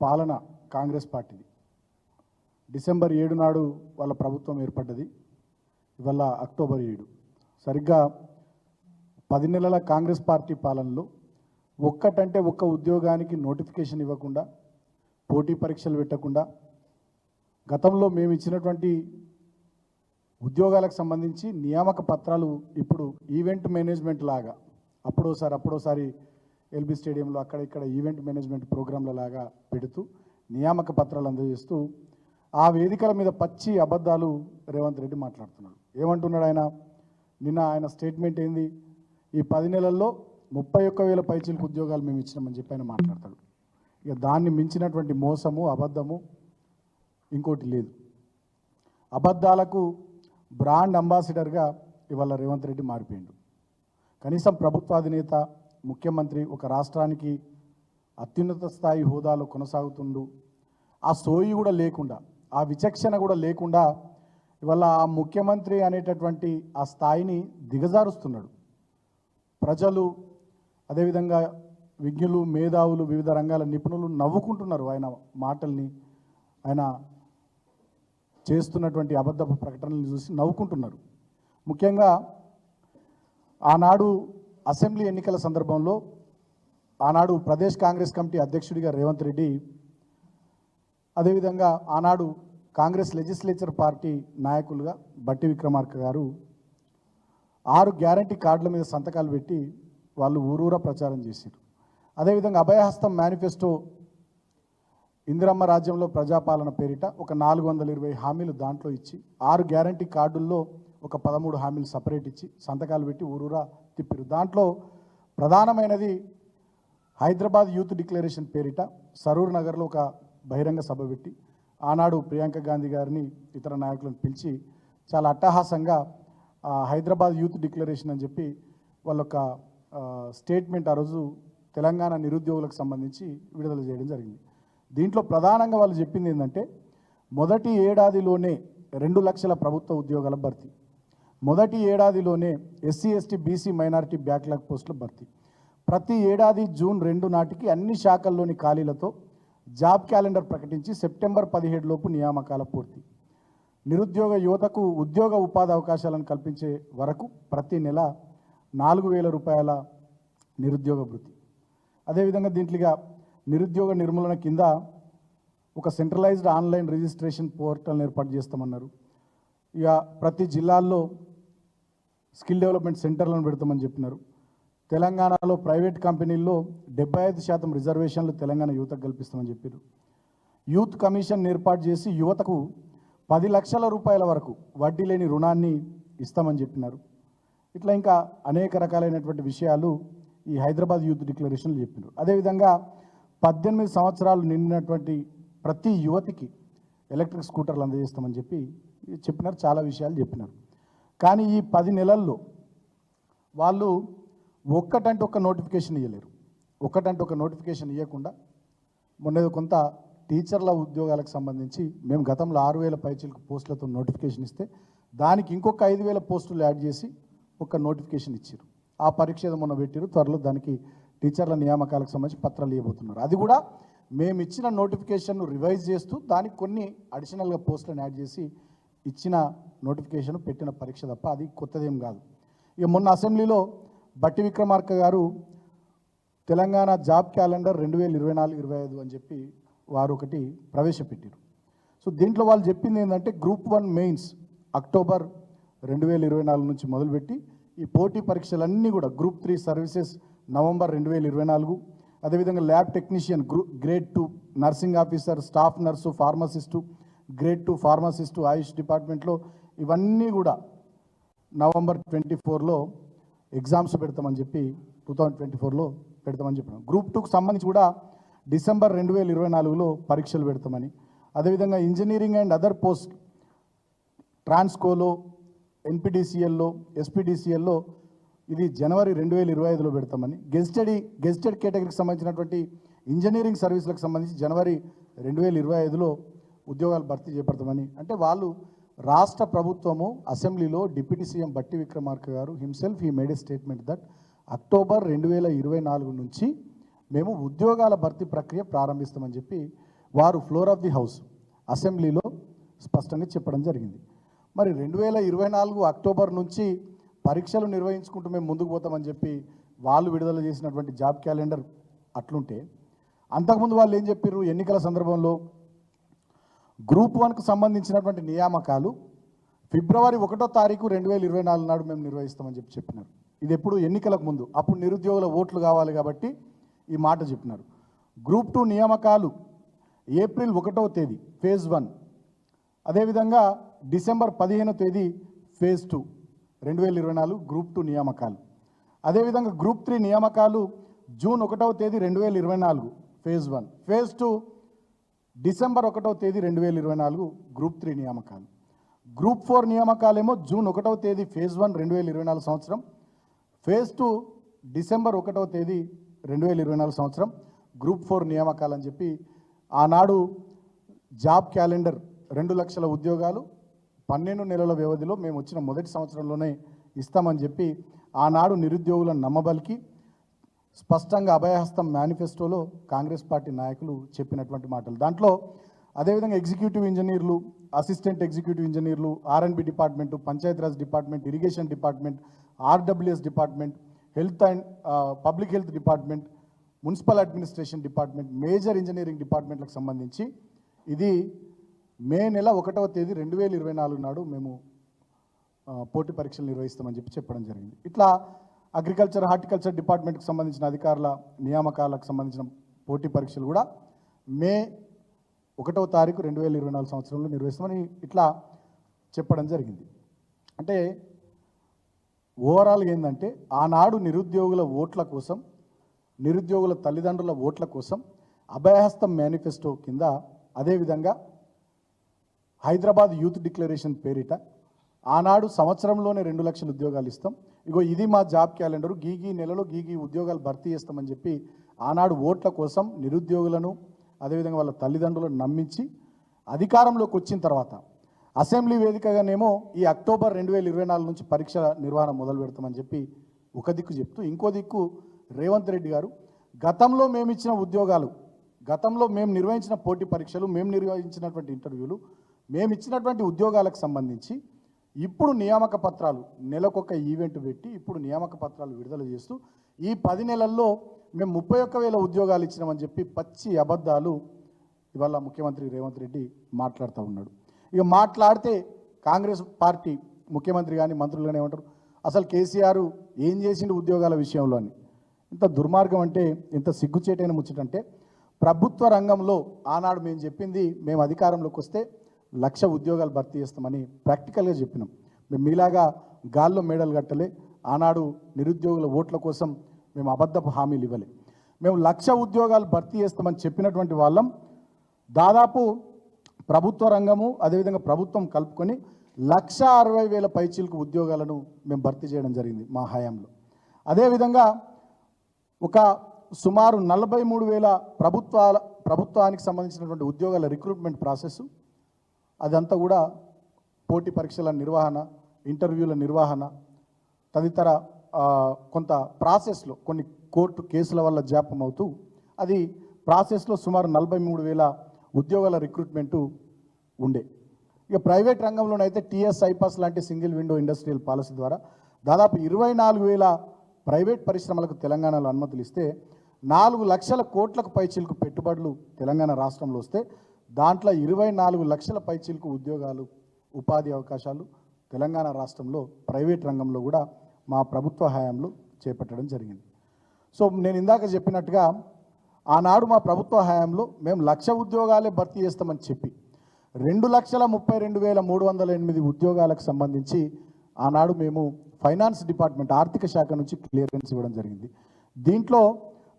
పాలన కాంగ్రెస్ పార్టీది. డిసెంబర్ 7 నాడు వాళ్ళ ప్రభుత్వం ఏర్పడ్డది. ఇవాళ అక్టోబర్ 7. సరిగ్గా 10 నెలల కాంగ్రెస్ పార్టీ పాలనలో ఒక్కటంటే ఒక్క ఉద్యోగానికి నోటిఫికేషన్ ఇవ్వకుండా, పోటీ పరీక్షలు పెట్టకుండా, గతంలో మేము ఇచ్చినటువంటి ఉద్యోగాలకు సంబంధించి నియామక పత్రాలు ఇప్పుడు ఈవెంట్ మేనేజ్మెంట్ లాగా అప్పుడోసారి ఎల్బీ స్టేడియంలో అక్కడ ఇక్కడ ఈవెంట్ మేనేజ్మెంట్ ప్రోగ్రాంల లాగా పెడుతూ నియామక పత్రాలు అందజేస్తూ ఆ వేదికల మీద పచ్చి అబద్ధాలు రేవంత్ రెడ్డి మాట్లాడుతున్నాడు. ఏమంటున్నాడు ఆయన? నిన్న ఆయన స్టేట్మెంట్ ఏంది? ఈ 10 నెలల్లో 31,000 పైచీలకు ఉద్యోగాలు మేము ఇచ్చినామని చెప్పి ఆయన మాట్లాడతాడు. ఇక దాన్ని మించినటువంటి మోసము, అబద్ధము ఇంకోటి లేదు. అబద్ధాలకు బ్రాండ్ అంబాసిడర్గా ఇవాళ రేవంత్ రెడ్డి మారిపోయిండు. కనీసం ప్రభుత్వాధినేత, ముఖ్యమంత్రి, ఒక రాష్ట్రానికి అత్యున్నత స్థాయి హోదాలో కొనసాగుతుండు. ఆ సోయి కూడా లేకుండా, ఆ విచక్షణ కూడా లేకుండా ఇవాళ ఆ ముఖ్యమంత్రి అనేటటువంటి ఆ స్థాయిని దిగజారుస్తున్నాడు. ప్రజలు, అదేవిధంగా విజ్ఞులు, మేధావులు, వివిధ రంగాల నిపుణులు నవ్వుకుంటున్నారు ఆయన మాటల్ని, ఆయన చేస్తున్నటువంటి అబద్ధపు ప్రకటనలు చూసి నవ్వుకుంటున్నారు. ముఖ్యంగా ఆనాడు అసెంబ్లీ ఎన్నికల సందర్భంలో ఆనాడు ప్రదేశ్ కాంగ్రెస్ కమిటీ అధ్యక్షుడిగా రేవంత్ రెడ్డి, అదేవిధంగా ఆనాడు కాంగ్రెస్ లెజిస్లేచర్ పార్టీ నాయకులుగా బట్టి విక్రమార్క గారు 6 గ్యారంటీ కార్డుల మీద సంతకాలు పెట్టి వాళ్ళు ఊరూరా ప్రచారం చేశారు. అదేవిధంగా అభయహస్తం మేనిఫెస్టో, ఇందిరమ్మ రాజ్యంలో ప్రజాపాలన పేరిట ఒక 420 హామీలు దాంట్లో ఇచ్చి 6 గ్యారంటీ కార్డుల్లో ఒక 13 హామీలు సపరేట్ ఇచ్చి సంతకాలు పెట్టి ఊరూరా తిప్పారు. దాంట్లో ప్రధానమైనది హైదరాబాద్ యూత్ డిక్లరేషన్ పేరిట సరూర్ నగర్లో ఒక బహిరంగ సభ పెట్టి ఆనాడు ప్రియాంక గాంధీ గారిని, ఇతర నాయకులను పిలిచి చాలా అట్టహాసంగా హైదరాబాద్ యూత్ డిక్లరేషన్ అని చెప్పి వాళ్ళొక స్టేట్మెంట్ ఆ రోజు తెలంగాణ నిరుద్యోగులకు సంబంధించి విడుదల చేయడం జరిగింది. దీంట్లో ప్రధానంగా వాళ్ళు చెప్పింది ఏంటంటే, మొదటి ఏడాదిలోనే 2 లక్షల ప్రభుత్వ ఉద్యోగాల భర్తీ, మొదటి ఏడాదిలోనే SC ST BC minority backlog పోస్టుల భర్తీ, ప్రతి ఏడాది జూన్ 2 నాటికి అన్ని శాఖల్లోని ఖాళీలతో జాబ్ క్యాలెండర్ ప్రకటించి సెప్టెంబర్ 17 లోపు నియామకాల పూర్తి, నిరుద్యోగ యువతకు ఉద్యోగ ఉపాధి అవకాశాలను కల్పించే వరకు ప్రతి నెల 4,000 రూపాయల నిరుద్యోగ భృతి. అదేవిధంగా దీంట్లోగా నిరుద్యోగ నిర్మూలన కింద ఒక సెంట్రలైజ్డ్ ఆన్లైన్ రిజిస్ట్రేషన్ పోర్టల్ని ఏర్పాటు చేస్తామన్నారు. ఇక ప్రతి జిల్లాల్లో స్కిల్ డెవలప్మెంట్ సెంటర్లను పెడతామని చెప్పినారు. తెలంగాణలో ప్రైవేట్ కంపెనీల్లో 75% రిజర్వేషన్లు తెలంగాణ యువతకు కల్పిస్తామని చెప్పారు. యూత్ కమిషన్ ఏర్పాటు చేసి యువతకు 10 లక్షల రూపాయల వరకు వడ్డీ లేని రుణాన్ని ఇస్తామని చెప్పినారు. ఇట్లా ఇంకా అనేక రకాలైనటువంటి విషయాలు ఈ హైదరాబాద్ యూత్ డిక్లరేషన్లు చెప్పినారు. అదేవిధంగా 18 సంవత్సరాలు నిండినటువంటి ప్రతి యువతికి ఎలక్ట్రిక్ స్కూటర్లు అందజేస్తామని చెప్పినారు. చాలా విషయాలు చెప్పినారు. కానీ ఈ 10 నెలల్లో వాళ్ళు ఒక్కటంటే ఒక్క నోటిఫికేషన్ ఇవ్వలేరు. ఒక్కటంటే ఒక నోటిఫికేషన్ ఇవ్వకుండా మొన్న కొంత టీచర్ల ఉద్యోగాలకు సంబంధించి మేము గతంలో 6,000 పైచీలకు పోస్టులతో నోటిఫికేషన్ ఇస్తే దానికి ఇంకొక 5,000 పోస్టులు యాడ్ చేసి ఒక నోటిఫికేషన్ ఇచ్చారు. ఆ పరీక్ష ఏదో మొన్న పెట్టారు. త్వరలో దానికి టీచర్ల నియామకాలకు సంబంధించి పత్రాలు ఇవ్వబోతున్నారు. అది కూడా మేము ఇచ్చిన నోటిఫికేషన్ను రివైజ్ చేస్తూ దానికి కొన్ని అడిషనల్గా పోస్టులను యాడ్ చేసి ఇచ్చిన నోటిఫికేషన్ పెట్టిన పరీక్ష తప్ప అది కొత్తదేం కాదు. ఇక మొన్న అసెంబ్లీలో బట్టి విక్రమార్క గారు తెలంగాణ జాబ్ క్యాలెండర్ 2024-25 అని చెప్పి వారు ఒకటి ప్రవేశపెట్టారు. సో దీంట్లో వాళ్ళు చెప్పింది ఏంటంటే, గ్రూప్ 1 మెయిన్స్ అక్టోబర్ 2024 నుంచి మొదలుపెట్టి ఈ పోటీ పరీక్షలన్నీ కూడా గ్రూప్ 3 సర్వీసెస్ నవంబర్ 2024, అదేవిధంగా lab technician grade 2, nursing officer, staff nurse, pharmacist, grade 2 pharmacist, Ayush డిపార్ట్మెంట్లో ఇవన్నీ కూడా నవంబర్ 24లో ఎగ్జామ్స్ పెడతామని చెప్పి 2024లో పెడతామని చెప్పినాం. గ్రూప్ 2కు సంబంధించి కూడా డిసెంబర్ 2024లో పరీక్షలు పెడతామని, అదేవిధంగా ఇంజనీరింగ్ అండ్ అదర్ పోస్ట్ ట్రాన్స్కోలో, ఎన్పిడిసిఎల్లో, ఎస్పీడిసిఎల్లో ఇది జనవరి 2025లో పెడతామని, గెజిటెడ్ కేటగిరీకి సంబంధించినటువంటి ఇంజనీరింగ్ సర్వీసులకు సంబంధించి జనవరి 2025లో ఉద్యోగాలు భర్తీ చేపడతామని. అంటే వాళ్ళు రాష్ట్ర ప్రభుత్వము అసెంబ్లీలో డిప్యూటీ సీఎం బట్టి విక్రమార్క గారు himself he made A statement that October 2024 నుంచి మేము ఉద్యోగాల భర్తీ ప్రక్రియ ప్రారంభిస్తామని చెప్పి వారు ఫ్లోర్ ఆఫ్ ది హౌస్ అసెంబ్లీలో స్పష్టంగా చెప్పడం జరిగింది. మరి 2024 అక్టోబర్ నుంచి పరీక్షలు నిర్వహించుకుంటూ మేము ముందుకు పోతామని చెప్పి వాళ్ళు విడుదల చేసినటువంటి జాబ్ క్యాలెండర్ అట్లుంటే, అంతకుముందు వాళ్ళు ఏం చెప్పారు? ఎన్నికల సందర్భంలో గ్రూప్ 1కు సంబంధించినటువంటి నియామకాలు ఫిబ్రవరి 1వ తారీఖు 2024 నాడు మేము నిర్వహిస్తామని చెప్పినారు. ఇది ఎప్పుడు? ఎన్నికలకు ముందు. అప్పుడు నిరుద్యోగుల ఓట్లు కావాలి కాబట్టి ఈ మాట చెప్పినారు. గ్రూప్ 2 నియామకాలు ఏప్రిల్ 1వ తేదీ ఫేజ్ 1, అదేవిధంగా డిసెంబర్ 15వ తేదీ ఫేజ్ 2 2024 గ్రూప్ 2 నియామకాలు. అదేవిధంగా గ్రూప్ 3 నియామకాలు జూన్ 1వ తేదీ 2024 ఫేజ్ 1, ఫేజ్ 2 డిసెంబర్ 1వ తేదీ 2024 గ్రూప్ 3 నియామకాలు. గ్రూప్ 4 నియామకాలేమో జూన్ 1వ తేదీ ఫేజ్ 1 2024 సంవత్సరం, ఫేజ్ 2 డిసెంబర్ 1వ తేదీ 2024 సంవత్సరం గ్రూప్ 4 నియామకాలు అని చెప్పి ఆనాడు జాబ్ క్యాలెండర్ 2 లక్షల ఉద్యోగాలు 12 నెలల వ్యవధిలో మేము వచ్చిన మొదటి సంవత్సరంలోనే ఇస్తామని చెప్పి ఆనాడు నిరుద్యోగులను నమ్మబలికి స్పష్టంగా అభయహస్తం మేనిఫెస్టోలో కాంగ్రెస్ పార్టీ నాయకులు చెప్పినటువంటి మాటలు. దాంట్లో అదేవిధంగా ఎగ్జిక్యూటివ్ ఇంజనీర్లు, అసిస్టెంట్ ఎగ్జిక్యూటివ్ ఇంజనీర్లు, R and B department, Panchayati Raj department, irrigation department, RWS department, health and public health department, municipal administration department, major engineering డిపార్ట్మెంట్లకు సంబంధించి ఇది మే నెల 1వ తేదీ 2024 నాడు మేము పోటీ పరీక్షలు నిర్వహిస్తామని చెప్పడం జరిగింది. ఇట్లా అగ్రికల్చర్, హార్టికల్చర్ డిపార్ట్మెంట్కి సంబంధించిన అధికారుల నియామకాలకు సంబంధించిన పోటీ పరీక్షలు కూడా మే 1వ తారీఖు 2024 సంవత్సరంలో నిర్వహిస్తామని ఇట్లా చెప్పడం జరిగింది. అంటే ఓవరాల్గా ఏంటంటే ఆనాడు నిరుద్యోగుల ఓట్ల కోసం, నిరుద్యోగుల తల్లిదండ్రుల ఓట్ల కోసం అభయహస్తం మేనిఫెస్టో కింద, అదేవిధంగా హైదరాబాద్ యూత్ డిక్లరేషన్ పేరిట ఆనాడు సంవత్సరంలోనే 2 లక్షల ఉద్యోగాలు ఇస్తాం, ఇగో ఇది మా జాబ్ క్యాలెండరు, గీ నెలలో గీ ఉద్యోగాలు భర్తీ చేస్తామని చెప్పి ఆనాడు ఓట్ల కోసం నిరుద్యోగులను, అదేవిధంగా వాళ్ళ తల్లిదండ్రులను నమ్మించి అధికారంలోకి వచ్చిన తర్వాత అసెంబ్లీ వేదికగానేమో ఈ అక్టోబర్ 2024 నుంచి పరీక్ష నిర్వహణ మొదలు పెడతామని చెప్పి ఒక దిక్కు చెప్తూ, ఇంకో దిక్కు రేవంత్ రెడ్డి గారు గతంలో మేము ఇచ్చిన ఉద్యోగాలు, గతంలో మేము నిర్వహించిన పోటీ పరీక్షలు, మేము నిర్వహించినటువంటి ఇంటర్వ్యూలు, మేము ఇచ్చినటువంటి ఉద్యోగాలకు సంబంధించి ఇప్పుడు నియామక పత్రాలు నెలకొక ఈవెంట్ పెట్టి ఇప్పుడు నియామక పత్రాలు విడుదల చేస్తూ ఈ 10 నెలల్లో మేము 31,000 ఉద్యోగాలు ఇచ్చినామని చెప్పి పచ్చి అబద్ధాలు ఇవాళ ముఖ్యమంత్రి రేవంత్ రెడ్డి మాట్లాడుతూ ఉన్నాడు. ఇక మాట్లాడితే కాంగ్రెస్ పార్టీ ముఖ్యమంత్రి కానీ మంత్రులు కానీ ఏమంటారు, అసలు కేసీఆర్ ఏం చేసిండు ఉద్యోగాల విషయంలో అని. ఇంత దుర్మార్గం అంటే, ఇంత సిగ్గుచేటైన ముచ్చటంటే, ప్రభుత్వ రంగంలో ఆనాడు మేము చెప్పింది, మేము అధికారంలోకి వస్తే 1,00,000 ఉద్యోగాలు భర్తీ చేస్తామని ప్రాక్టికల్గా చెప్పినాం. మేము మీలాగా గాల్లో మేడలు కట్టలే, ఆనాడు నిరుద్యోగుల ఓట్ల కోసం మేము అబద్ధపు హామీలు ఇవ్వలే. మేము 1,00,000 ఉద్యోగాలు భర్తీ చేస్తామని చెప్పినటువంటి వాళ్ళం. దాదాపు ప్రభుత్వ రంగము అదేవిధంగా ప్రభుత్వం కలుపుకొని 1,60,000 పైచీలకు ఉద్యోగాలను మేము భర్తీ చేయడం జరిగింది మా హయాంలో. అదేవిధంగా ఒక సుమారు 43,000 ప్రభుత్వానికి సంబంధించినటువంటి ఉద్యోగాల రిక్రూట్మెంట్ ప్రాసెస్, అదంతా కూడా పోటీ పరీక్షల నిర్వహణ, ఇంటర్వ్యూల నిర్వహణ తదితర కొంత ప్రాసెస్లో కొన్ని కోర్టు కేసుల వల్ల జాప్యం అవుతూ అది ప్రాసెస్లో సుమారు 43,000 ఉద్యోగాల రిక్రూట్మెంటు ఉండే. ఇక ప్రైవేట్ రంగంలోనైతే టీఎస్ ఐపాస్ లాంటి సింగిల్ విండో ఇండస్ట్రియల్ పాలసీ ద్వారా దాదాపు 24,000 ప్రైవేట్ పరిశ్రమలకు తెలంగాణలో అనుమతులు ఇస్తే 4 లక్షల కోట్లకు పైచిలకు పెట్టుబడులు తెలంగాణ రాష్ట్రంలో వస్తే దాంట్లో 24 లక్షల పైచిలకు ఉద్యోగాలు, ఉపాధి అవకాశాలు తెలంగాణ రాష్ట్రంలో ప్రైవేట్ రంగంలో కూడా మా ప్రభుత్వ హయాంలో చేపట్టడం జరిగింది. సో నేను ఇందాక చెప్పినట్టుగా ఆనాడు మా ప్రభుత్వ హయాంలో మేము 1,00,000 ఉద్యోగాలే భర్తీ చేస్తామని చెప్పి 2,32,308 ఉద్యోగాలకు సంబంధించి ఆనాడు మేము ఫైనాన్స్ డిపార్ట్మెంట్, ఆర్థిక శాఖ నుంచి క్లియరెన్స్ ఇవ్వడం జరిగింది. దీంట్లో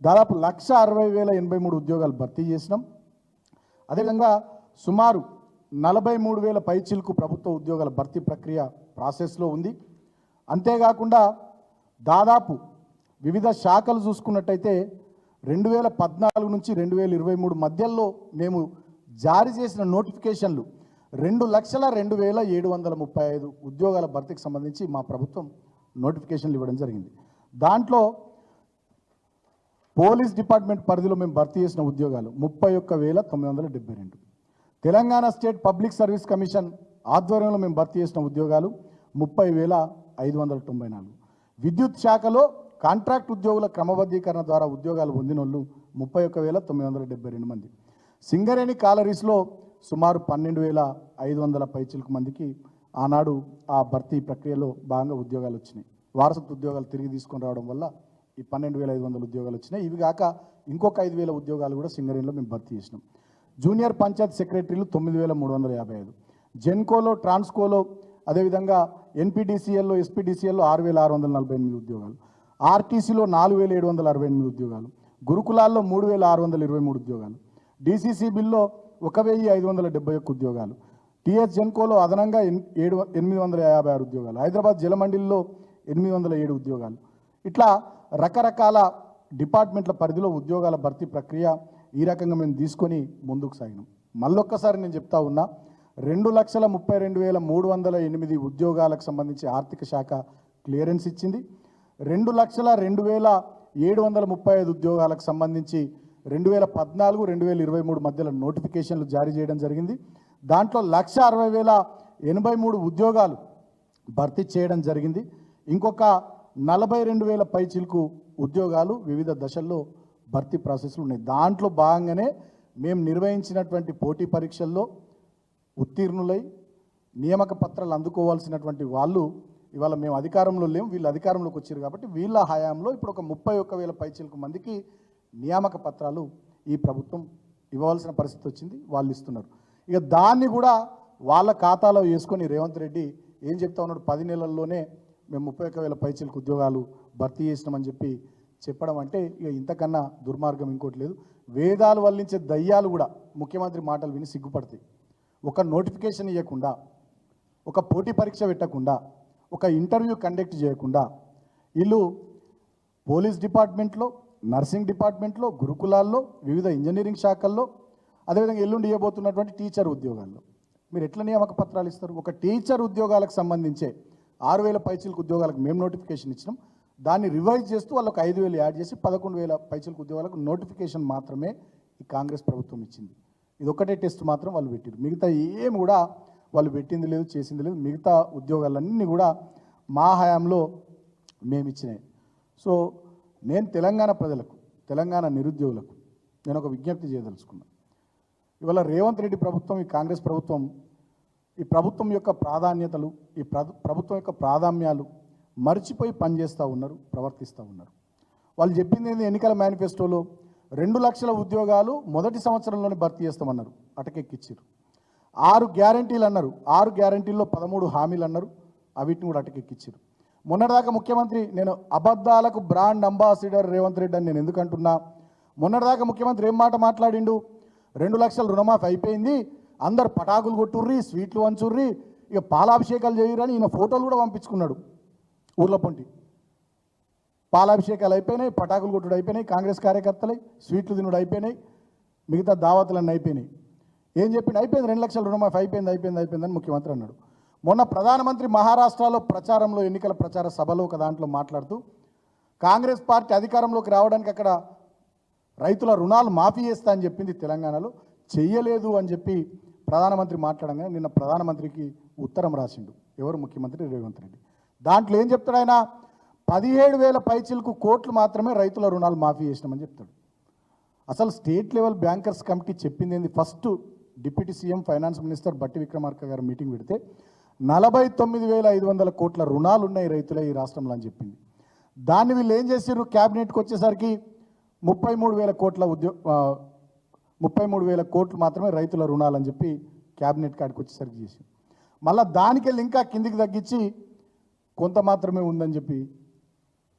దాదాపు 1,60,083 ఉద్యోగాలు భర్తీ చేసినాం. అదేవిధంగా సుమారు 43,000 పైచిలకు ప్రభుత్వ ఉద్యోగాల భర్తీ ప్రక్రియ ప్రాసెస్లో ఉంది. అంతేకాకుండా దాదాపు వివిధ శాఖలు చూసుకున్నట్టయితే 2014 నుంచి 2023 మధ్యలో మేము జారీ చేసిన నోటిఫికేషన్లు 2,02,735 ఉద్యోగాల భర్తీకి సంబంధించి మా ప్రభుత్వం నోటిఫికేషన్లు ఇవ్వడం జరిగింది. దాంట్లో పోలీస్ డిపార్ట్మెంట్ పరిధిలో మేము భర్తీ చేసిన ఉద్యోగాలు 31,972. Telangana state public service commission ఆధ్వర్యంలో మేము భర్తీ చేసిన ఉద్యోగాలు 30,594. విద్యుత్ శాఖలో కాంట్రాక్ట్ ఉద్యోగుల క్రమబద్ధీకరణ ద్వారా ఉద్యోగాలు పొందిన వాళ్ళు 31,972 మంది. సింగరేణి కాలరీస్లో సుమారు 12,500 పైచిలకు మందికి ఆనాడు ఆ భర్తీ ప్రక్రియలో భాగంగా ఉద్యోగాలు వచ్చినాయి. వారసత్వ ఉద్యోగాలు తిరిగి తీసుకొని రావడం వల్ల ఈ 12,500 ఉద్యోగాలు వచ్చినాయి. ఇవి కాక ఇంకొక 5,000 ఉద్యోగాలు కూడా సింగరేణిలో మేము భర్తీ చేసినాం. జూనియర్ పంచాయత్ సెక్రటరీలు 9,355. జెన్కోలో, ట్రాన్స్కోలో, అదేవిధంగా ఎన్పీడీసీఎల్లో, ఎస్పీడీసీఎల్లో 6,648 ఉద్యోగాలు. ఆర్టీసీలో 4,768 ఉద్యోగాలు. గురుకులాల్లో 3,623 ఉద్యోగాలు. డీసీసీబీల్లో 1,571 ఉద్యోగాలు. టీఎస్ జెన్కోలో అదనంగా 856 ఉద్యోగాలు. హైదరాబాద్ జలమండలిలో 807 ఉద్యోగాలు. ఇట్లా రకరకాల డిపార్ట్మెంట్ల పరిధిలో ఉద్యోగాల భర్తీ ప్రక్రియ ఈ రకంగా మేము తీసుకొని ముందుకు సాగినాం. మళ్ళొక్కసారి నేను చెప్తా ఉన్నా, 2,32,308 ఉద్యోగాలకు సంబంధించి ఆర్థిక శాఖ క్లియరెన్స్ ఇచ్చింది. 2,02,735 ఉద్యోగాలకు సంబంధించి 2014-2023 మధ్యలో నోటిఫికేషన్లు జారీ చేయడం జరిగింది. దాంట్లో 1,60,083 ఉద్యోగాలు భర్తీ చేయడం జరిగింది. ఇంకొక 42,000 పైచిలకు ఉద్యోగాలు వివిధ దశల్లో భర్తీ ప్రాసెస్లు ఉన్నాయి. దాంట్లో భాగంగానే మేము నిర్వహించినటువంటి పోటీ పరీక్షల్లో ఉత్తీర్ణులై నియామక పత్రాలు అందుకోవాల్సినటువంటి వాళ్ళు ఇవాళ మేము అధికారంలో లేము, వీళ్ళు అధికారంలోకి వచ్చారు కాబట్టి వీళ్ళ హయాంలో ఇప్పుడు ఒక 31,000 పైచిలకు మందికి నియామక పత్రాలు ఈ ప్రభుత్వం ఇవ్వవలసిన పరిస్థితి వచ్చింది. వాళ్ళు ఇస్తున్నారు. ఇక దాన్ని కూడా వాళ్ళ ఖాతాలో వేసుకొని రేవంత్ రెడ్డి ఏం చెప్తా ఉన్నాడు, 10 నెలల్లోనే మేము 31,000 పైచిలకు ఉద్యోగాలు భర్తీ చేసినామని చెప్పడం అంటే ఇక ఇంతకన్నా దుర్మార్గం ఇంకోటి లేదు. వేదాలు వల్లించే దయ్యాలు కూడా ముఖ్యమంత్రి మాటలు విని సిగ్గుపడతాయి. ఒక నోటిఫికేషన్ ఇవ్వకుండా, ఒక పోటీ పరీక్ష పెట్టకుండా, ఒక ఇంటర్వ్యూ కండక్ట్ చేయకుండా వీళ్ళు పోలీస్ డిపార్ట్మెంట్లో, నర్సింగ్ డిపార్ట్మెంట్లో, గురుకులాల్లో, వివిధ ఇంజనీరింగ్ శాఖల్లో, అదేవిధంగా ఎల్లుండి ఇవ్వబోతున్నటువంటి టీచర్ ఉద్యోగాల్లో మీరు ఎట్లా నియామక పత్రాలు ఇస్తారు? ఒక టీచర్ ఉద్యోగాలకు సంబంధించే 6,000 పైచిలకు ఉద్యోగాలకు మేము నోటిఫికేషన్ ఇచ్చినాం. దాన్ని రివైజ్ చేస్తూ వాళ్ళకు 5,000 యాడ్ చేసి 11,000 పైచిలకు ఉద్యోగాలకు నోటిఫికేషన్ మాత్రమే ఈ కాంగ్రెస్ ప్రభుత్వం ఇచ్చింది. ఇది ఒక్కటే టెస్ట్ మాత్రం వాళ్ళు పెట్టారు. మిగతా ఏం కూడా వాళ్ళు పెట్టింది లేదు, చేసింది లేదు. మిగతా ఉద్యోగాలన్నీ కూడా మా హయాంలో మేము ఇచ్చినాయి. సో నేను తెలంగాణ ప్రజలకు, తెలంగాణ నిరుద్యోగులకు నేను ఒక విజ్ఞప్తి చేయదలుచుకున్నాను. ఇవాళ రేవంత్ రెడ్డి ప్రభుత్వం, ఈ కాంగ్రెస్ ప్రభుత్వం, ఈ ప్రభుత్వం యొక్క ప్రాధాన్యతలు, ఈ ప్రభుత్వం యొక్క ప్రాధాన్యాలు మర్చిపోయి పనిచేస్తూ ఉన్నారు, ప్రవర్తిస్తూ ఉన్నారు. వాళ్ళు చెప్పింది ఏంది, ఎన్నికల మేనిఫెస్టోలో 2 లక్షల ఉద్యోగాలు మొదటి సంవత్సరంలోనే భర్తీ చేస్తామన్నారు, అటకెక్కిచ్చారు. 6 గ్యారంటీలు అన్నారు, 6 గ్యారంటీల్లో 13 హామీలు అన్నారు, అవిటిని కూడా అటకెక్కిచ్చారు. మొన్నటిదాకా ముఖ్యమంత్రి, నేను అబద్ధాలకు బ్రాండ్ అంబాసిడర్ రేవంత్ రెడ్డి అని నేను ఎందుకంటున్నా, మొన్నటిదాకా ముఖ్యమంత్రి ఏం మాట మాట్లాడిండు, 2 లక్షల రుణమాఫీ అయిపోయింది, అందరు పటాకులు కొట్టుర్రి, స్వీట్లు వంచుర్రి, ఇక పాలాభిషేకాలు చేయరని ఈయన ఫోటోలు కూడా పంపించుకున్నాడు. ఊర్ల పొంటి పాలాభిషేకాలు అయిపోయినాయి, పటాకులు కొట్టుడు అయిపోయినాయి, కాంగ్రెస్ కార్యకర్తలై స్వీట్లు తినుడు అయిపోయినాయి, మిగతా దావతులన్నీ అయిపోయినాయి. ఏం చెప్పిండు, అయిపోయింది 2 లక్షల రుణమాఫీ అయిపోయిందని ముఖ్యమంత్రి అన్నాడు. మొన్న ప్రధానమంత్రి మహారాష్ట్రలో ప్రచారంలో, ఎన్నికల ప్రచార సభలో ఒక దాంట్లో మాట్లాడుతూ కాంగ్రెస్ పార్టీ అధికారంలోకి రావడానికి అక్కడ రైతుల రుణాలు మాఫీ చేస్తా అని చెప్పింది, తెలంగాణలో చెయ్యలేదు అని చెప్పి ప్రధానమంత్రి మాట్లాడంగానే నిన్న ప్రధానమంత్రికి ఉత్తరం రాసిండు ఎవరు, ముఖ్యమంత్రి రేవంత్ రెడ్డి. దాంట్లో ఏం చెప్తాడు ఆయన, 17,000 పైచిలకు కోట్లు మాత్రమే రైతుల రుణాలు మాఫీ చేసినామని చెప్తాడు. అసలు స్టేట్ లెవెల్ బ్యాంకర్స్ కమిటీ చెప్పింది ఏంది, first deputy CM finance minister బట్టి విక్రమార్క గారు మీటింగ్ పెడితే 49,500 కోట్ల రుణాలు ఉన్నాయి రైతులే ఈ రాష్ట్రంలో అని చెప్పింది. దాన్ని వీళ్ళు ఏం చేశారు, క్యాబినెట్కి వచ్చేసరికి 33,000 కోట్ల 33,000 కోట్లు మాత్రమే రైతుల రుణాలు అని చెప్పి క్యాబినెట్ కాడికి వచ్చేసరికి చేసి, మళ్ళీ దానికి వెళ్ళి ఇంకా కిందికి తగ్గించి కొంత మాత్రమే ఉందని చెప్పి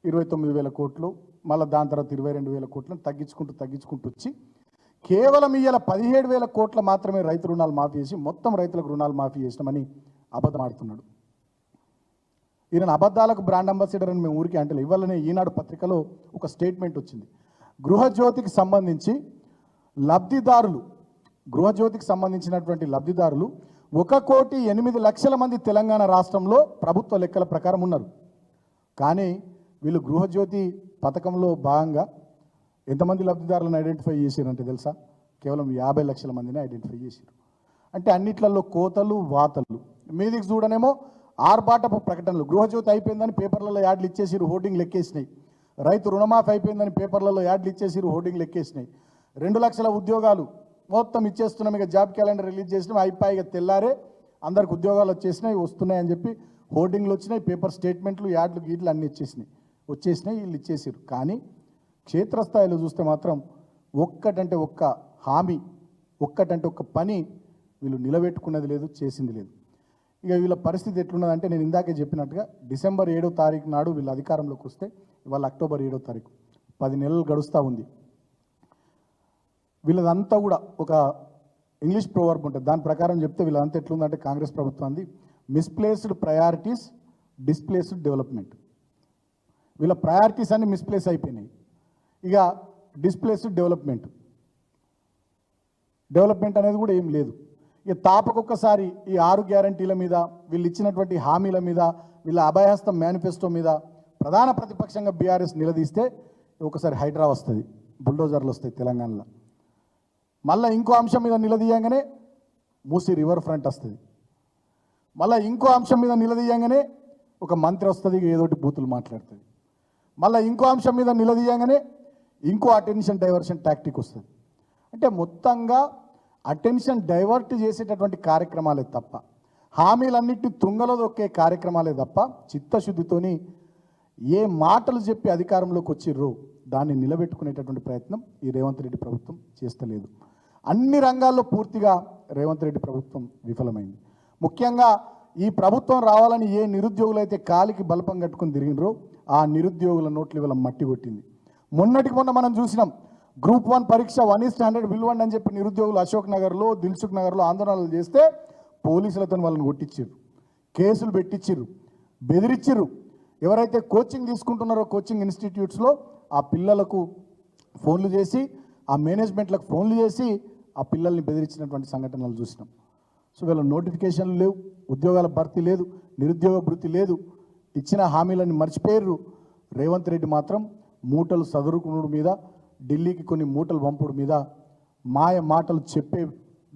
29,000 కోట్లు, మళ్ళీ దాని తర్వాత 22,000 కోట్లను తగ్గించుకుంటూ వచ్చి కేవలం ఇవాళ 17,000 కోట్ల మాత్రమే రైతు రుణాలు మాఫీ చేసి మొత్తం రైతులకు రుణాలు మాఫీ చేసినామని అబద్ధం ఆడుతున్నాడు. ఈయన అబద్ధాలకు బ్రాండ్ అంబాసిడర్ అని మేము ఊరికే అంటే, ఇవాళనే ఈనాడు పత్రికలో ఒక స్టేట్మెంట్ వచ్చింది. గృహజ్యోతికి సంబంధించినటువంటి లబ్ధిదారులు 1,08,00,000 మంది తెలంగాణ రాష్ట్రంలో ప్రభుత్వ లెక్కల ప్రకారం ఉన్నారు. కానీ వీళ్ళు గృహజ్యోతి పథకంలో భాగంగా ఎంతమంది లబ్ధిదారులను ఐడెంటిఫై చేశారంటే తెలుసా? కేవలం 50 లక్షల మందిని ఐడెంటిఫై చేశారు. అంటే అన్నిట్లలో కోతలు వాతలు. మీదికి చూడనేమో ఆర్భాటపు ప్రకటనలు. గృహజ్యోతి అయిపోయిందని పేపర్లలో యాడ్లు ఇచ్చేసిరు, హోర్డింగ్లు ఎక్కేసినాయి. రైతు రుణమాఫీ అయిపోయిందని పేపర్లలో యాడ్లు ఇచ్చేసిరు, హోర్డింగ్లు ఎక్కేసినాయి. 2 లక్షల ఉద్యోగాలు మొత్తం ఇచ్చేస్తున్నాం, ఇక జాబ్ క్యాలెండర్ రిలీజ్ చేసినాం, అయిపోయి ఇక తెల్లారే అందరికి ఉద్యోగాలు వచ్చేసినాయి, వస్తున్నాయని చెప్పి హోర్డింగ్లు వచ్చినాయి, పేపర్ స్టేట్మెంట్లు, యాడ్లు గీట్లు అన్నీ వచ్చేసినాయి, వీళ్ళు ఇచ్చేసారు. కానీ క్షేత్రస్థాయిలో చూస్తే మాత్రం ఒక్కటంటే ఒక్క హామీ, ఒక్కటంటే ఒక్క పని వీళ్ళు నిలబెట్టుకున్నది లేదు, చేసింది లేదు. ఇక వీళ్ళ పరిస్థితి ఎట్లున్నదంటే నేను ఇందాకే చెప్పినట్టుగా డిసెంబర్ 7వ తారీఖు నాడు వీళ్ళు అధికారంలోకి వస్తే ఇవాళ అక్టోబర్ 7వ తారీఖు, 10 నెలలు గడుస్తూ ఉంది. వీళ్ళదంతా కూడా ఒక ఇంగ్లీష్ ప్రోవర్బ్ ఉంటుంది, దాని ప్రకారం చెప్తే వీళ్ళంతా ఎట్లుందంటే కాంగ్రెస్ ప్రభుత్వాన్ని మిస్ప్లేస్డ్ ప్రయారిటీస్, డిస్ప్లేస్డ్ డెవలప్మెంట్. వీళ్ళ ప్రయారిటీస్ అన్ని మిస్ప్లేస్ అయిపోయినాయి. ఇక డిస్ప్లేస్డ్ డెవలప్మెంట్ అనేది కూడా ఏం లేదు. ఇక తాపకొక్కసారి ఈ 6 గ్యారంటీల మీద, వీళ్ళు ఇచ్చినటువంటి హామీల మీద, వీళ్ళ అభయహస్తం మేనిఫెస్టో మీద ప్రధాన ప్రతిపక్షంగా బీఆర్ఎస్ నిలదీస్తే ఒకసారి హైడ్రా వస్తుంది, బుల్డోజర్లు వస్తాయి తెలంగాణలో. మళ్ళీ ఇంకో అంశం మీద నిలదీయంగానే మూసి రివర్ ఫ్రంట్ వస్తుంది. మళ్ళీ ఇంకో అంశం మీద నిలదీయంగానే ఒక మంత్రి వస్తుంది, ఏదోటి బూతులు మాట్లాడుతుంది. మళ్ళీ ఇంకో అంశం మీద నిలదీయంగానే ఇంకో అటెన్షన్ డైవర్షన్ టాక్టిక్ వస్తుంది. అంటే మొత్తంగా అటెన్షన్ డైవర్ట్ చేసేటటువంటి కార్యక్రమాలే తప్ప, హామీలన్నింటినీ తుంగలో దొక్కే కార్యక్రమాలే తప్ప, చిత్తశుద్ధితోని ఏ మాటలు చెప్పి అధికారంలోకి వచ్చిర్రో దాన్ని నిలబెట్టుకునేటటువంటి ప్రయత్నం ఈ రేవంత్ రెడ్డి ప్రభుత్వం చేస్తలేదు. అన్ని రంగాల్లో పూర్తిగా రేవంత్ రెడ్డి ప్రభుత్వం విఫలమైంది. ముఖ్యంగా ఈ ప్రభుత్వం రావాలని ఏ నిరుద్యోగులైతే కాలికి బలపం కట్టుకుని తిరిగినరో ఆ నిరుద్యోగుల నోట్లు ఇవాళ మట్టి కొట్టింది. మొన్నటికి మొన్న మనం చూసినాం, గ్రూప్ 1 పరీక్ష 1:100 విలువండి అని చెప్పి నిరుద్యోగులు అశోక్ నగర్లో, దిల్సుఖ్ నగర్లో ఆందోళనలు చేస్తే పోలీసులతో వాళ్ళని కొట్టించారు, కేసులు పెట్టించారు, బెదిరించారు. ఎవరైతే కోచింగ్ తీసుకుంటున్నారో కోచింగ్ ఇన్స్టిట్యూట్స్లో ఆ పిల్లలకు ఫోన్లు చేసి, ఆ మేనేజ్మెంట్లకు ఫోన్లు చేసి ఆ పిల్లల్ని బెదిరించినటువంటి సంఘటనలు చూసినాం. సో వీళ్ళ నోటిఫికేషన్లు లేవు, ఉద్యోగాల భర్తీ లేదు, నిరుద్యోగ భృతి లేదు, ఇచ్చిన హామీలను మర్చిపోయారు. రేవంత్ రెడ్డి మాత్రం మూటలు సదురుకునుడు మీద, ఢిల్లీకి కొన్ని మూటలు పంపుడు మీద, మాయ మాటలు చెప్పే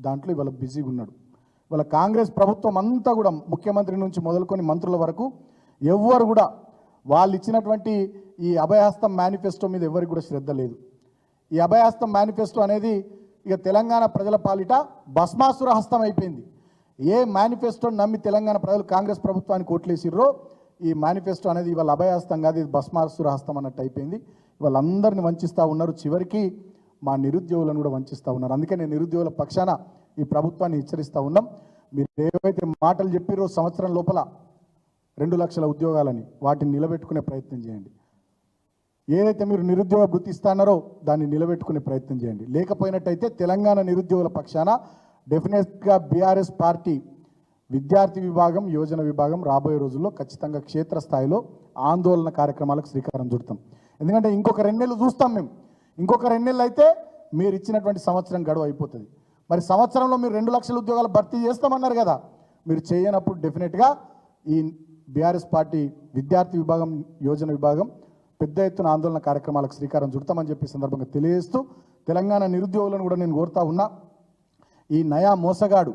దాంట్లో ఇవాళ బిజీగా ఉన్నాడు. ఇవాళ కాంగ్రెస్ ప్రభుత్వం అంతా కూడా ముఖ్యమంత్రి నుంచి మొదలుకొని మంత్రుల వరకు ఎవ్వరు కూడా వాళ్ళు ఇచ్చినటువంటి ఈ అభయహస్తం మేనిఫెస్టో మీద ఎవరికి కూడా శ్రద్ధ లేదు. ఈ అభయహస్తం మేనిఫెస్టో అనేది ఇక తెలంగాణ ప్రజల పాలిట భస్మాసుర హస్తం అయిపోయింది. ఏ మేనిఫెస్టోని నమ్మి తెలంగాణ ప్రజలు కాంగ్రెస్ ప్రభుత్వానికి ఓట్లేసిర్రో ఈ మేనిఫెస్టో అనేది ఇవాళ అభయహస్తం కాదు, ఇది భస్మాసుర హస్తం అన్నట్టు అయిపోయింది. వాళ్ళందరినీ వంచిస్తూ ఉన్నారు, చివరికి మా నిరుద్యోగులను కూడా వంచిస్తూ ఉన్నారు. అందుకే నేను నిరుద్యోగుల పక్షాన ఈ ప్రభుత్వాన్ని హెచ్చరిస్తూ ఉన్నాం. మీరు ఏవైతే మాటలు చెప్పిరో సంవత్సరం లోపల 2 లక్షల ఉద్యోగాలని, వాటిని నిలబెట్టుకునే ప్రయత్నం చేయండి. ఏదైతే మీరు నిరుద్యోగ భృతి ఇస్తారో దాన్ని నిలబెట్టుకునే ప్రయత్నం చేయండి. లేకపోయినట్టయితే తెలంగాణ నిరుద్యోగుల పక్షాన డెఫినెట్గా బీఆర్ఎస్ పార్టీ విద్యార్థి విభాగం, యోజన విభాగం రాబోయే రోజుల్లో ఖచ్చితంగా క్షేత్రస్థాయిలో ఆందోళన కార్యక్రమాలకు శ్రీకారం చుడతాం. ఎందుకంటే ఇంకొక 2 నెలలు చూస్తాం మేము. ఇంకొక 2 నెలలు అయితే మీరు ఇచ్చినటువంటి సంవత్సరం గడువు అయిపోతుంది. మరి సంవత్సరంలో మీరు 2 లక్షల ఉద్యోగాలు భర్తీ చేస్తామన్నారు కదా, మీరు చేయనప్పుడు డెఫినెట్గా ఈ బీఆర్ఎస్ పార్టీ విద్యార్థి విభాగం, యోజన విభాగం పెద్ద ఎత్తున ఆందోళన కార్యక్రమాలకు శ్రీకారం చుడతామని చెప్పి సందర్భంగా తెలియజేస్తూ తెలంగాణ నిరుద్యోగులను కూడా నేను కోరుతా ఉన్నా, ఈ నయా మోసగాడు,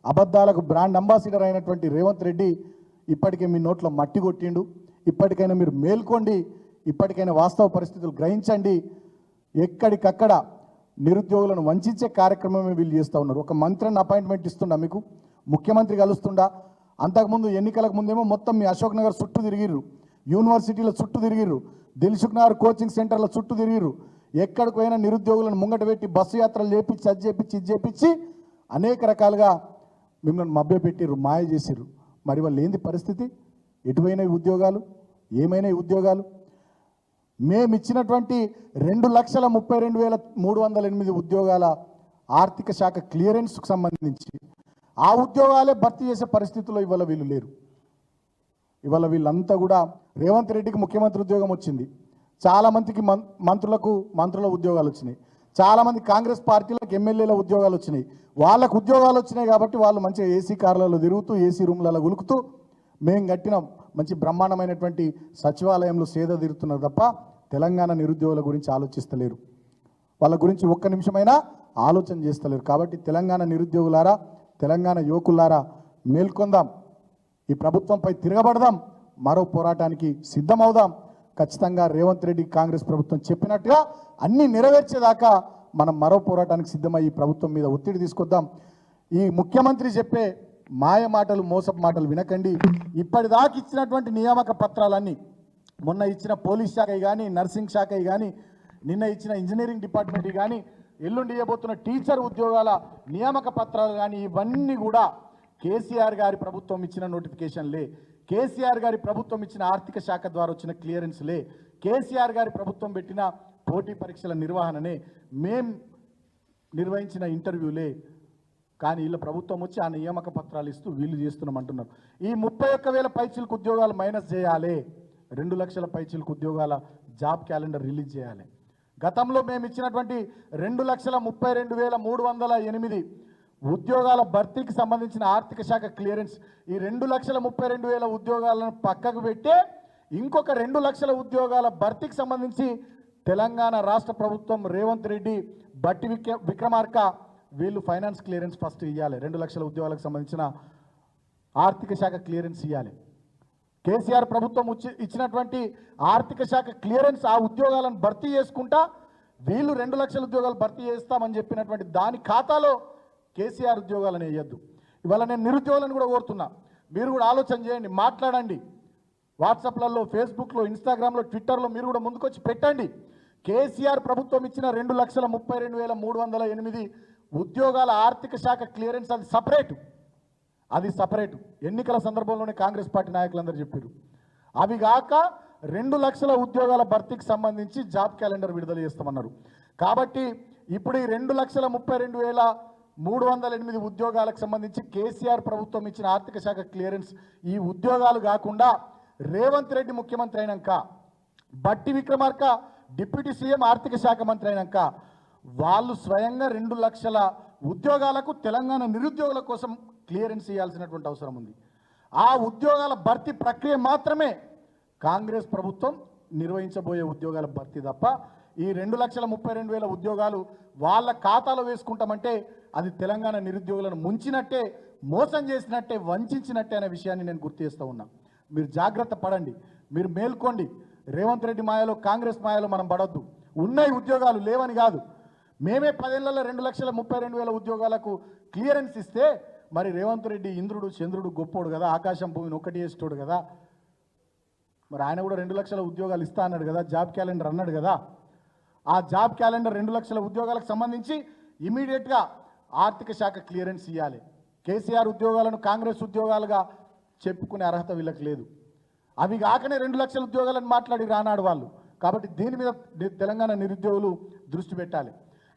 అబద్ధాలకు బ్రాండ్ అంబాసిడర్ అయినటువంటి రేవంత్ రెడ్డి ఇప్పటికే మీ నోట్లో మట్టి కొట్టిండు. ఇప్పటికైనా మీరు మేల్కోండి, ఇప్పటికైనా వాస్తవ పరిస్థితులు గ్రహించండి. ఎక్కడికక్కడ నిరుద్యోగులను వంచే కార్యక్రమమే వీళ్ళు చేస్తూ ఉన్నారు. ఒక మంత్రిని అపాయింట్మెంట్ ఇస్తుండా, మీకు ముఖ్యమంత్రి కలుస్తుండా? అంతకుముందు ఎన్నికలకు ముందేమో మొత్తం మీ అశోక్ నగర్ చుట్టూ తిరిగిర్రు, యూనివర్సిటీల చుట్టూ తిరిగిర్రు, దిల్సుఖ్ నగర్ కోచింగ్ సెంటర్ల చుట్టూ తిరిగిర్రు. ఎక్కడికి పోయినా నిరుద్యోగులను ముంగట పెట్టి బస్సు యాత్రలు చేపించి, అది చేపించి, ఇది చేపించి అనేక రకాలుగా మిమ్మల్ని మభ్యపెట్టిర్రు, మాయ చేసిర్రు. మరి వాళ్ళు ఏంది పరిస్థితి? ఎటువైన ఉద్యోగాలు, ఏమైనా ఉద్యోగాలు? మేము ఇచ్చినటువంటి 2,32,308 ఉద్యోగాల ఆర్థిక శాఖ క్లియరెన్స్కు సంబంధించి ఆ ఉద్యోగాలే భర్తీ చేసే పరిస్థితుల్లో ఇవాళ వీళ్ళు లేరు. ఇవాళ వీళ్ళంతా కూడా రేవంత్ రెడ్డికి ముఖ్యమంత్రి ఉద్యోగం వచ్చింది, చాలామందికి మంత్రుల ఉద్యోగాలు వచ్చినాయి, చాలామంది కాంగ్రెస్ పార్టీలకు ఎమ్మెల్యేల ఉద్యోగాలు వచ్చినాయి. వాళ్ళకు ఉద్యోగాలు వచ్చినాయి కాబట్టి వాళ్ళు మంచిగా ఏసీ కార్లలో తిరుగుతూ, ఏసీ రూమ్లలో ఉలుకుతూ, మేము కట్టిన మంచి బ్రహ్మాండమైనటువంటి సచివాలయంలో సేద తీరుతున్నారు తప్ప తెలంగాణ నిరుద్యోగుల గురించి ఆలోచిస్తలేరు. వాళ్ళ గురించి ఒక్క నిమిషమైనా ఆలోచన చేస్తలేరు. కాబట్టి తెలంగాణ నిరుద్యోగులారా, తెలంగాణ యువకులారా మేల్కొందాం, ఈ ప్రభుత్వంపై తిరగబడదాం, మరో పోరాటానికి సిద్ధమవుదాం. ఖచ్చితంగా రేవంత్ రెడ్డి కాంగ్రెస్ ప్రభుత్వం చెప్పినట్టుగా అన్నీ నెరవేర్చేదాకా మనం మరో పోరాటానికి సిద్ధమై ఈ ప్రభుత్వం మీద ఒత్తిడి తీసుకొద్దాం. ఈ ముఖ్యమంత్రి చెప్పే మాయ మాటలు, మోసపు మాటలు వినకండి. ఇప్పటిదాకా ఇచ్చినటువంటి నియామక పత్రాలన్నీ, మొన్న ఇచ్చిన పోలీస్ శాఖ కానీ, నర్సింగ్ శాఖ కానీ, నిన్న ఇచ్చిన ఇంజనీరింగ్ డిపార్ట్మెంట్ కానీ, ఎల్లుండి ఇవ్వబోతున్న టీచర్ ఉద్యోగాల నియామక పత్రాలు కానీ, ఇవన్నీ కూడా కేసీఆర్ గారి ప్రభుత్వం ఇచ్చిన నోటిఫికేషన్లే, కేసీఆర్ గారి ప్రభుత్వం ఇచ్చిన ఆర్థిక శాఖ ద్వారా వచ్చిన క్లియరెన్స్లే, కేసీఆర్ గారి ప్రభుత్వం పెట్టిన పోటీ పరీక్షల నిర్వహణనే, మేం నిర్వహించిన ఇంటర్వ్యూలే. కానీ వీళ్ళ ప్రభుత్వం వచ్చి ఆ నియామక పత్రాలు ఇస్తూ వీళ్ళు చేస్తున్నామంటున్నారు. ఈ 31,000 పైచిలకు ఉద్యోగాలు మైనస్ చేయాలి, 2 లక్షల పైచిలకు ఉద్యోగాల జాబ్ క్యాలెండర్ రిలీజ్ చేయాలి. గతంలో మేము ఇచ్చినటువంటి 2,32,308 ఉద్యోగాల భర్తీకి సంబంధించిన ఆర్థిక శాఖ క్లియరెన్స్, ఈ 2,32,000 ఉద్యోగాలను పక్కకు పెట్టే ఇంకొక 2 లక్షల ఉద్యోగాల భర్తీకి సంబంధించి తెలంగాణ రాష్ట్ర ప్రభుత్వం రేవంత్ రెడ్డి, బట్టి విక్రమార్క వీళ్ళు ఫైనాన్స్ క్లియరెన్స్ ఫస్ట్ ఇవ్వాలి. 2 లక్షల ఉద్యోగాలకు సంబంధించిన ఆర్థిక శాఖ క్లియరెన్స్ ఇవ్వాలి. కేసీఆర్ ప్రభుత్వం ఇచ్చినటువంటి ఆర్థిక శాఖ క్లియరెన్స్ ఆ ఉద్యోగాలను భర్తీ చేసుకుంటా వీళ్ళు 2 లక్షల ఉద్యోగాలు భర్తీ చేస్తామని చెప్పినటువంటి దాని ఖాతాలో కేసీఆర్ ఉద్యోగాలను వేయద్దు. ఇవాళ నేను నిరుద్యోగులను కూడా కోరుతున్నా, మీరు కూడా ఆలోచన చేయండి, మాట్లాడండి. వాట్సాప్లలో, ఫేస్బుక్లో, ఇన్స్టాగ్రామ్లో, ట్విట్టర్లో మీరు కూడా ముందుకొచ్చి పెట్టండి. కేసీఆర్ ప్రభుత్వం ఇచ్చిన 2,32,308 ఉద్యోగాల ఆర్థిక శాఖ క్లియరెన్స్ అది సపరేటు. ఎన్నికల సందర్భంలోనే కాంగ్రెస్ పార్టీ నాయకులందరూ చెప్పారు. అవి కాక 2 లక్షల ఉద్యోగాల భర్తీకి సంబంధించి జాబ్ క్యాలెండర్ విడుదల చేస్తామన్నారు. కాబట్టి ఇప్పుడు ఈ 2,32,308 ఉద్యోగాలకు సంబంధించి కేసీఆర్ ప్రభుత్వం ఇచ్చిన ఆర్థిక శాఖ క్లియరెన్స్, ఈ ఉద్యోగాలు కాకుండా రేవంత్ రెడ్డి ముఖ్యమంత్రి అయినాక, బట్టి విక్రమార్క డిప్యూటీ సీఎం ఆర్థిక శాఖ మంత్రి అయినాక వాళ్ళు స్వయంగా 2 లక్షల ఉద్యోగాలకు తెలంగాణ నిరుద్యోగుల కోసం క్లియరెన్స్ ఇవ్వాల్సినటువంటి అవసరం ఉంది. ఆ ఉద్యోగాల భర్తీ ప్రక్రియ మాత్రమే కాంగ్రెస్ ప్రభుత్వం నిర్వహించబోయే ఉద్యోగాల భర్తీ తప్ప ఈ 2,32,000 ఉద్యోగాలు వాళ్ళ ఖాతాలో వేసుకుంటామంటే అది తెలంగాణ నిరుద్యోగులను ముంచినట్టే, మోసం చేసినట్టే, వంచినట్టే అనే విషయాన్ని నేను గుర్తు చేస్తూ ఉన్నా. మీరు జాగ్రత్త పడండి, మీరు మేల్కోండి. రేవంత్ రెడ్డి మాయలో, కాంగ్రెస్ మాయలో మనం పడొద్దు. ఉన్నాయి ఉద్యోగాలు, లేవని కాదు. మేమే 10 ఏళ్లలో 2,32,000 ఉద్యోగాలకు క్లియరెన్స్ ఇస్తే మరి రేవంత్ రెడ్డి ఇంద్రుడు చంద్రుడు గొప్పోడు కదా, ఆకాశం భూమిని ఒక్కటి చేసేటోడు కదా, మరి ఆయన కూడా 2 లక్షల ఉద్యోగాలు ఇస్తా అన్నాడు కదా, జాబ్ క్యాలెండర్ అన్నాడు కదా. ఆ జాబ్ క్యాలెండర్ 2 లక్షల ఉద్యోగాలకు సంబంధించి ఇమీడియట్గా ఆర్థిక శాఖ క్లియరెన్స్ ఇవ్వాలి. కేసీఆర్ ఉద్యోగాలను కాంగ్రెస్ ఉద్యోగాలుగా చెప్పుకునే అర్హత వీళ్ళకి లేదు. అవి కాకనే 2 లక్షల ఉద్యోగాలను మాట్లాడి రానాడు వాళ్ళు. కాబట్టి దీని మీద తెలంగాణ నిరుద్యోగులు దృష్టి పెట్టాలి.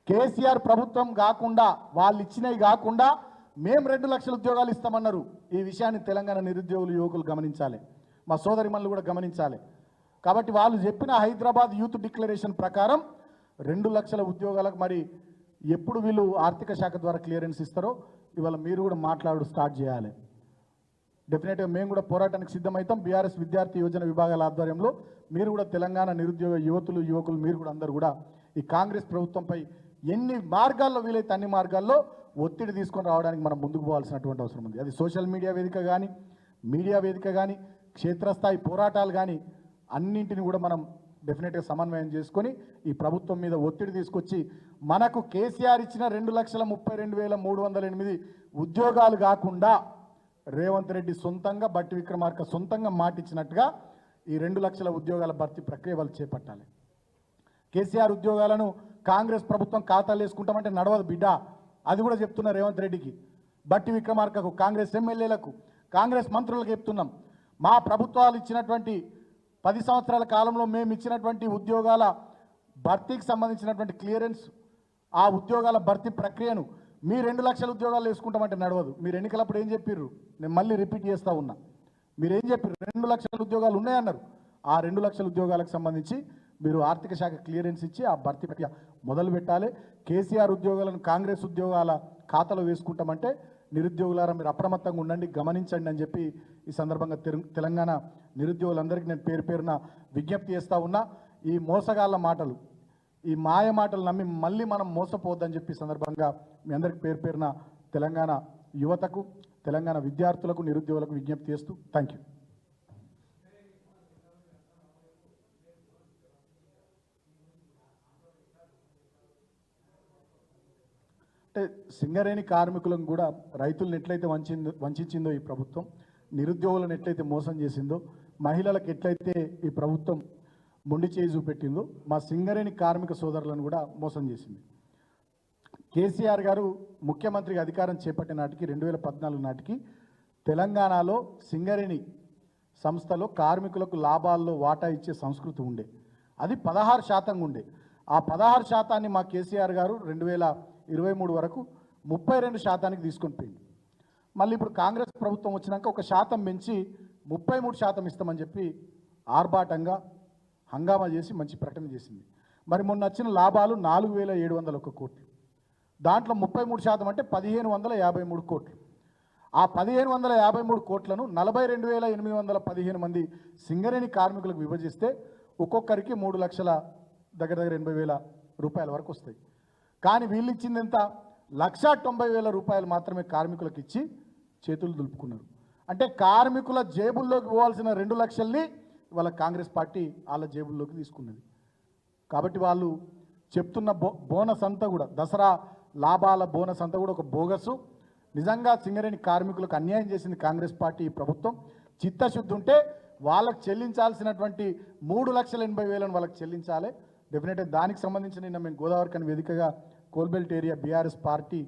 కేసీఆర్ ప్రభుత్వం కాకుండా, వాళ్ళు ఇచ్చినవి కాకుండా మేము 2 లక్షల ఉద్యోగాలు ఇస్తామన్నారు. ఈ విషయాన్ని తెలంగాణ నిరుద్యోగులు, యువకులు గమనించాలి, మా సోదరిమణులు కూడా గమనించాలి. కాబట్టి వాళ్ళు చెప్పిన హైదరాబాద్ యూత్ డిక్లరేషన్ ప్రకారం 2 లక్షల ఉద్యోగాలకు మరి ఎప్పుడు వీళ్ళు ఆర్థిక శాఖ ద్వారా క్లియరెన్స్ ఇస్తారో ఇవాళ మీరు కూడా స్టార్ట్ చేయాలి. డెఫినెట్గా మేము కూడా పోరాటానికి సిద్ధమవుతాం. బీఆర్ఎస్ విద్యార్థి యువజన విభాగాల ఆధ్వర్యంలో మీరు కూడా తెలంగాణ నిరుద్యోగ యువకులు మీరు కూడా అందరూ కూడా ఈ కాంగ్రెస్ ప్రభుత్వంపై ఎన్ని మార్గాల్లో వీలైతే అన్ని మార్గాల్లో ఒత్తిడి తీసుకొని రావడానికి మనం ముందుకు పోవాల్సినటువంటి అవసరం ఉంది. అది సోషల్ మీడియా వేదిక కానీ, మీడియా వేదిక కానీ, క్షేత్రస్థాయి పోరాటాలు కానీ, అన్నింటిని కూడా మనం డెఫినెట్గా సమన్వయం చేసుకొని ఈ ప్రభుత్వం మీద ఒత్తిడి తీసుకొచ్చి మనకు కేసీఆర్ ఇచ్చిన 2,32,308 ఉద్యోగాలు కాకుండా రేవంత్ రెడ్డి సొంతంగా, బట్టి విక్రమార్క సొంతంగా మాటిచ్చినట్టుగా ఈ 2 లక్షల ఉద్యోగాల భర్తీ ప్రక్రియ వాళ్ళు చేపట్టాలి. కేసీఆర్ ఉద్యోగాలను కాంగ్రెస్ ప్రభుత్వం ఖాతాలు వేసుకుంటామంటే నడవదు బిడ్డ. అది కూడా చెప్తున్నా రేవంత్ రెడ్డికి, బట్టి విక్రమార్కకు, కాంగ్రెస్ ఎమ్మెల్యేలకు, కాంగ్రెస్ మంత్రులకు చెప్తున్నాం. మా ప్రభుత్వాలు ఇచ్చినటువంటి 10 సంవత్సరాల కాలంలో మేము ఇచ్చినటువంటి ఉద్యోగాల భర్తీకి సంబంధించినటువంటి క్లియరెన్స్, ఆ ఉద్యోగాల భర్తీ ప్రక్రియను మీ 2 లక్షల ఉద్యోగాలు వేసుకుంటామంటే నడవదు. మీరు ఎన్నికలప్పుడు ఏం చెప్పారు? నేను మళ్ళీ రిపీట్ చేస్తూ ఉన్నా. మీరేం చెప్పారు? 2 లక్షల ఉద్యోగాలు ఉన్నాయన్నారు. ఆ 2 లక్షల ఉద్యోగాలకు సంబంధించి మీరు ఆర్థిక శాఖ క్లియరెన్స్ ఇచ్చి ఆ భర్తీ ప్రక్రియ మొదలు పెట్టాలి. కేసీఆర్ ఉద్యోగాలను కాంగ్రెస్ ఉద్యోగాల ఖాతాలో వేసుకుంటామంటే నిరుద్యోగులారా మీరు అప్రమత్తంగా ఉండండి, గమనించండి అని చెప్పి ఈ సందర్భంగా తెలంగాణ నిరుద్యోగులందరికీ నేను పేరున విజ్ఞప్తి చేస్తూ ఉన్నా. ఈ మోసగాళ్ళ మాటలు, ఈ మాయ మాటలు నమ్మి మళ్ళీ మనం మోసపోవద్దని చెప్పి సందర్భంగా మీ అందరికి పేరు పేరున తెలంగాణ యువతకు, తెలంగాణ విద్యార్థులకు, నిరుద్యోగులకు విజ్ఞప్తి చేస్తూ థ్యాంక్ యూ. అంటే సింగరేణి కార్మికులను కూడా రైతులను ఎట్లయితే వంచిందో ఈ ప్రభుత్వం, నిరుద్యోగులను ఎట్లయితే మోసం చేసిందో, మహిళలకు ఎట్లయితే ఈ ప్రభుత్వం మొండి చేయి చూపెట్టిందో, మా సింగరేణి కార్మిక సోదరులను కూడా మోసం చేసింది. కేసీఆర్ గారు ముఖ్యమంత్రిగా అధికారం చేపట్టిన నాటికి 2014 నాటికి తెలంగాణలో సింగరేణి సంస్థలో కార్మికులకు లాభాల్లో వాటా ఇచ్చే సంస్కృతి ఉండే, అది 16% ఉండే. ఆ 16% మా కేసీఆర్ గారు 2023 వరకు 32% తీసుకొని పోయింది. మళ్ళీ ఇప్పుడు కాంగ్రెస్ ప్రభుత్వం వచ్చినాక 1% పెంచి 33% ఇస్తామని చెప్పి ఆర్భాటంగా హంగామా చేసి మంచి ప్రకటన చేసింది. మరి మొన్న వచ్చిన లాభాలు 4701 కోట్లు, దాంట్లో 33% అంటే 1553 కోట్లు. ఆ 1553 కోట్లను 42,815 మంది సింగరేణి కార్మికులకు విభజిస్తే ఒక్కొక్కరికి 3 లక్షల దగ్గర 80,000 రూపాయల వరకు వస్తాయి. కానీ వీళ్ళు ఇచ్చింది ఎంత? 1,90,000 రూపాయలు మాత్రమే కార్మికులకు ఇచ్చి చేతులు దులుపుకున్నారు. అంటే కార్మికుల జేబుల్లోకి పోవాల్సిన 2 లక్షల్ని వాళ్ళ కాంగ్రెస్ పార్టీ వాళ్ళ జేబుల్లోకి తీసుకున్నది. కాబట్టి వాళ్ళు చెప్తున్న బోనస్ అంతా కూడా, దసరా లాభాల బోనస్ అంతా కూడా ఒక బోగసు. నిజంగా సింగరేణి కార్మికులకు అన్యాయం చేసింది కాంగ్రెస్ పార్టీ ప్రభుత్వం. చిత్తశుద్ధి ఉంటే వాళ్ళకు చెల్లించాల్సినటువంటి 3,80,000 వాళ్ళకి చెల్లించాలి. డెఫినెట్గా దానికి సంబంధించి నిన్న మేము గోదావరి కని వేదికగా కోల్బెల్ట్ ఏరియా బీఆర్ఎస్ పార్టీ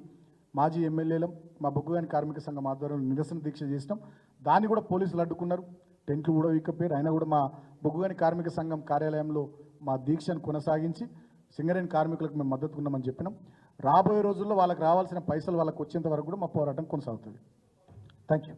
మాజీ ఎమ్మెల్యేలం, మా బొగ్గుగాని కార్మిక సంఘం ఆధ్వర్యంలో నిరసన దీక్ష చేసినాం. దాన్ని కూడా పోలీసులు అడ్డుకున్నారు, టెంట్లు కూడా వీకపోయారు. అయినా కూడా మా బొగ్గుగాని కార్మిక సంఘం కార్యాలయంలో మా దీక్షను కొనసాగించి సింగరేణి కార్మికులకు మేము మద్దతు ఉన్నామని చెప్పినాం. రాబోయే రోజుల్లో వాళ్ళకి రావాల్సిన పైసలు వాళ్ళకి వచ్చేంత వరకు కూడా మా పోరాటం కొనసాగుతుంది. Thank you.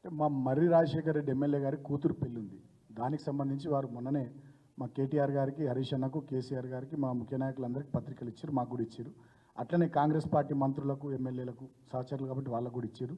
మా మర్రి రాజశేఖర రెడ్డి ఎమ్మెల్యే గారి కూతురు పెళ్ళి ఉంది, దానికి సంబంధించి వారు మొన్ననే మా కేటీఆర్ గారికి, హరీష్ అన్నకు, కేసీఆర్ గారికి, మా ముఖ్య నాయకులందరికీ పత్రికలు ఇచ్చారు, మాకు కూడా ఇచ్చారు. అట్లనే కాంగ్రెస్ పార్టీ మంత్రులకు, ఎమ్మెల్యేలకు సహచరులు కాబట్టి వాళ్ళకు కూడా ఇచ్చారు.